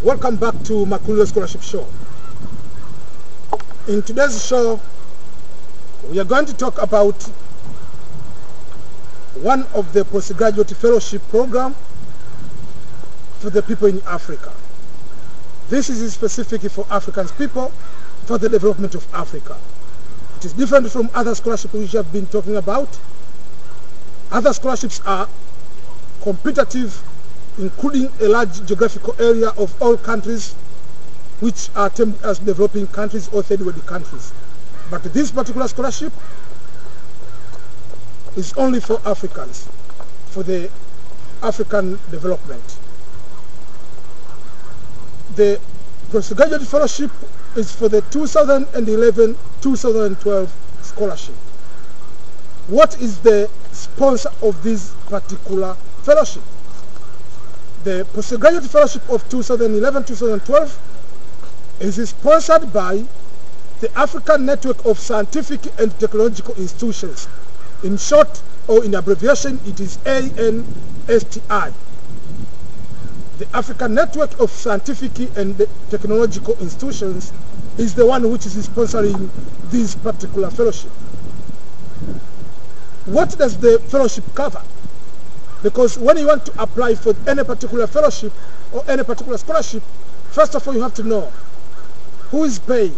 Welcome back to Makulilo Scholarship Show. In today's show, we are going to talk about one of the postgraduate fellowship program for the people in Africa. This is specific for African people for the development of Africa. It is different from other scholarships which we have been talking about. Other scholarships are competitive, including a large geographical area of all countries which are termed as developing countries or third world countries. But this particular scholarship is only for Africans, for the African development. The postgraduate fellowship is for the 2011-2012 scholarship. What is the sponsor of this particular fellowship? The postgraduate fellowship of 2011-2012 is sponsored by the African Network of Scientific and Technological Institutions. In short, or in abbreviation, it is ANSTI. The African Network of Scientific and Technological Institutions is the one which is sponsoring this particular fellowship. What does the fellowship cover? Because when you want to apply for any particular fellowship or any particular scholarship, first of all you have to know who is paying,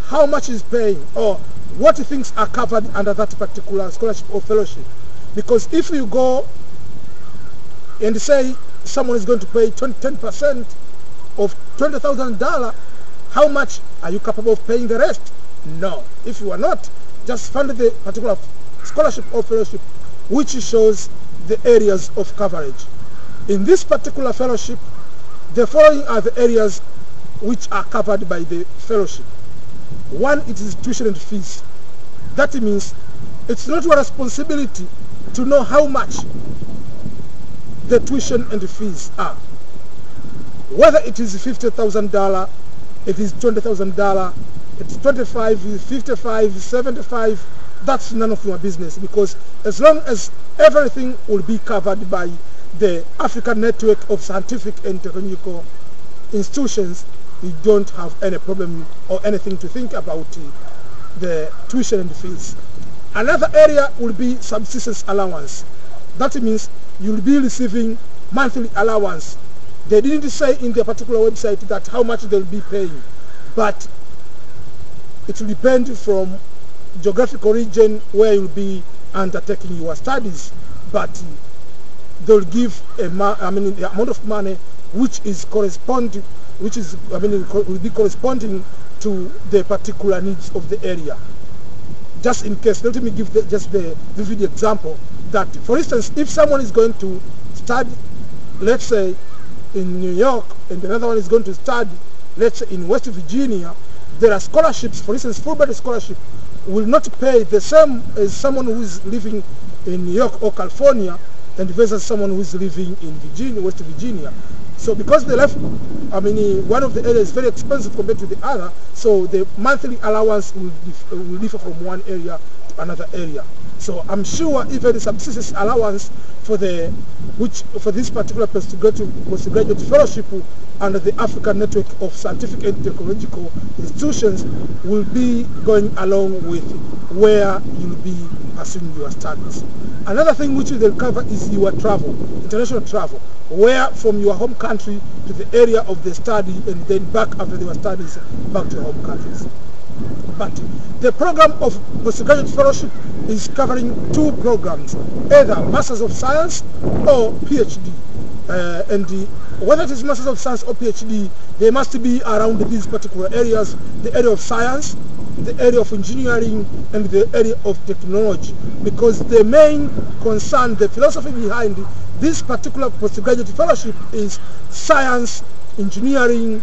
how much is paying, or what things are covered under that particular scholarship or fellowship. Because if you go and say someone is going to pay 10% of $20,000, how much are you capable of paying the rest? No. If you are not, just fund the particular scholarship or fellowship which shows the areas of coverage. In this particular fellowship, the following are the areas which are covered by the fellowship. One, it is tuition and fees. That means it's not your responsibility to know how much the tuition and the fees are. Whether it is $50,000, it is $20,000, it's $25,000, $55,000, $75,000, that's none of your business, because as long as everything will be covered by the African Network of Scientific and Technological Institutions, you don't have any problem or anything to think about the tuition and fees. Another area will be subsistence allowance. That means you'll be receiving monthly allowance. They didn't say in their particular website that how much they'll be paying, but it will depend from geographical region where you'll be undertaking your studies, but they'll give the amount of money which is will be corresponding to the particular needs of the area. Just in case, let me give the vivid example that, for instance, if someone is going to study, let's say in New York, and another one is going to study, let's say in West Virginia, there are scholarships. For instance, Fulbright scholarship will not pay the same as someone who is living in New York or California and versus someone who is living in Virginia, West Virginia. So because one of the areas is very expensive compared to the other, so the monthly allowance will differ from one area to another area. So I'm sure even the subsistence allowance for this particular postgraduate fellowship under the African Network of Scientific and Technological Institutions will be going along with where you'll be pursuing your studies. Another thing which they'll cover is your travel, international travel, where from your home country to the area of the study and then back after your studies back to your home countries. But the program of postgraduate fellowship is covering two programs, either Masters of Science or PhD. Whether it is Masters of Science or PhD, they must be around these particular areas: the area of science, the area of engineering, and the area of technology. Because the main concern, the philosophy behind this particular postgraduate fellowship is science, engineering,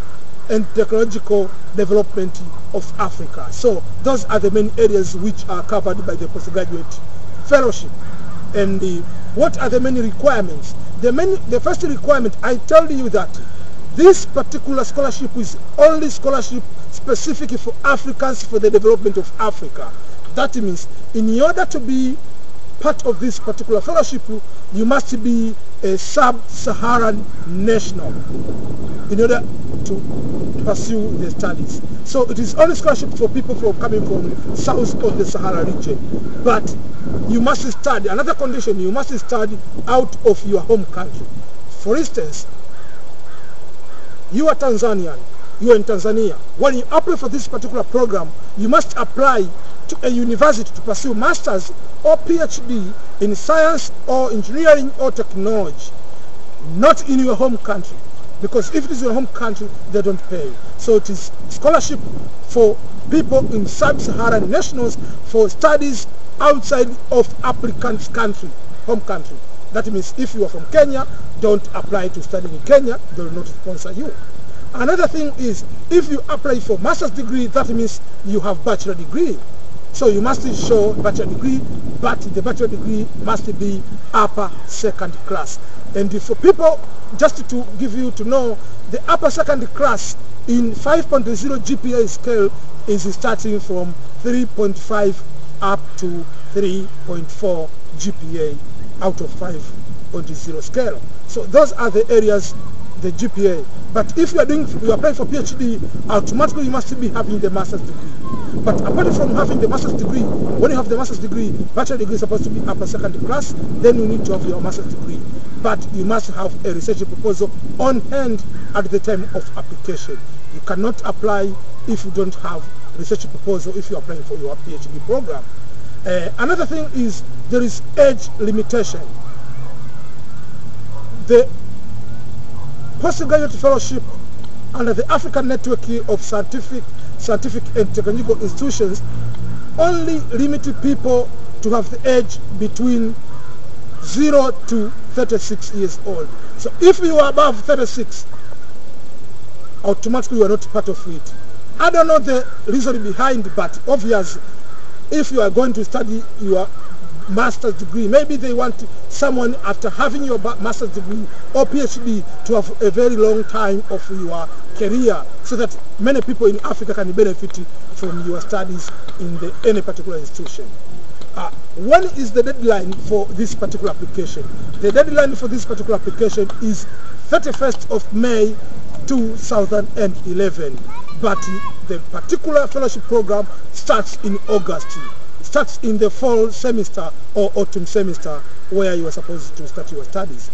and technological development of Africa. So those are the main areas which are covered by the postgraduate fellowship. And what are the main requirements? The first requirement, I tell you that this particular scholarship is only scholarship specific for Africans for the development of Africa. That means in order to be part of this particular fellowship, you must be a Sub-Saharan national. in order to pursue their studies. So it is only scholarship for people coming from south of the Sahara region. But you must study, another condition, you must study out of your home country. For instance, you are Tanzanian, you are in Tanzania. When you apply for this particular program, you must apply to a university to pursue master's or PhD in science or engineering or technology, not in your home country. Because if it is your home country, they don't pay. So it is scholarship for people in sub-Saharan nationals for studies outside of applicant's country, home country. That means if you are from Kenya, don't apply to study in Kenya, they will not sponsor you. Another thing is, if you apply for master's degree, that means you have bachelor degree. So you must show bachelor degree, but the bachelor degree must be upper second class. And for people, just to give you to know, the upper second class in 5.0 GPA scale is starting from 3.5 up to 3.4 GPA out of 5.0 scale. So those are the areas, the GPA. But if you are applying for PhD, automatically you must be having the master's degree. But apart from having the master's degree, when you have the master's degree, bachelor degree is supposed to be upper second class, then you need to have your master's degree. But you must have a research proposal on hand at the time of application. You cannot apply if you don't have research proposal if you are applying for your PhD program. Another thing is there is age limitation. The Postgraduate Fellowship under the African Network of Scientific and Technological Institutions only limited people to have the age between 0 to 36 years old. So if you are above 36, automatically you are not part of it. I don't know the reason behind, but obviously if you are going to study your master's degree, maybe they want someone after having your master's degree or PhD to have a very long time of your career, so that many people in Africa can benefit from your studies in any particular institution. When is the deadline for this particular application? The deadline for this particular application is 31st of May 2011, but the particular fellowship program starts in August. It starts in the fall semester or autumn semester where you are supposed to start your studies.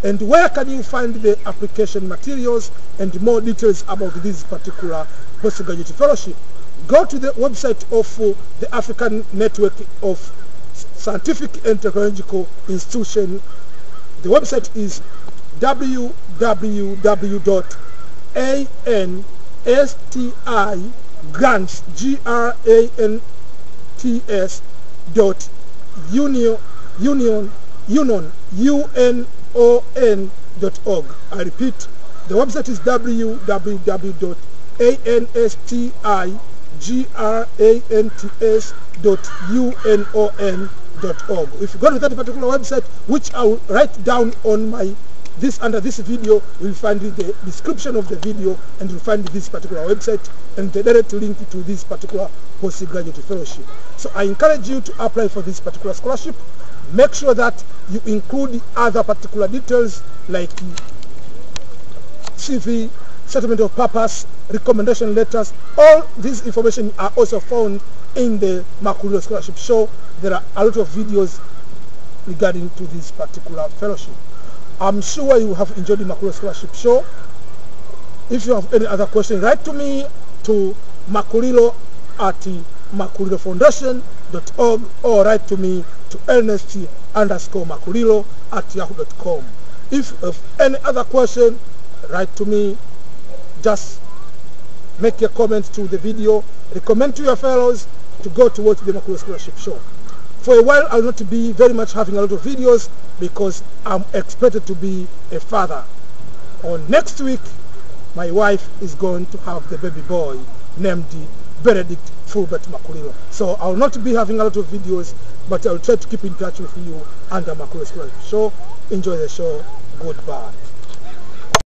And where can you find the application materials and more details about this particular postgraduate fellowship? Go to the website of the African Network of Scientific and Technological Institution. The website is www.ANSTI grants grants.unon.org. I repeat, the website is www.ANSTI-grants.unon.org. If you go to that particular website, which I will write down on under this video, you will find the description of the video, and you'll find this particular website and the direct link to this particular postgraduate fellowship. So I encourage you to apply for this particular scholarship. Make sure that you include other particular details like CV, statement of purpose, recommendation letters. All this information are also found in the Makulilo Scholarship Show. There are a lot of videos regarding to this particular fellowship. I'm sure you have enjoyed the Makulilo Scholarship Show. If you have any other question, write to me to makulilo@makulilofoundation.org or write to me to ernest_makulilo@yahoo.com. If you have any other question, write to me. Just make a comment to the video. Recommend to your fellows to go to watch the Makulilo Scholarship Show. For a while, I will not be very much having a lot of videos because I'm expected to be a father. On next week, my wife is going to have the baby boy named Benedict Fulbert Makulilo. So I will not be having a lot of videos, but I will try to keep in touch with you under Makulilo Scholarship Show. Enjoy the show. Goodbye.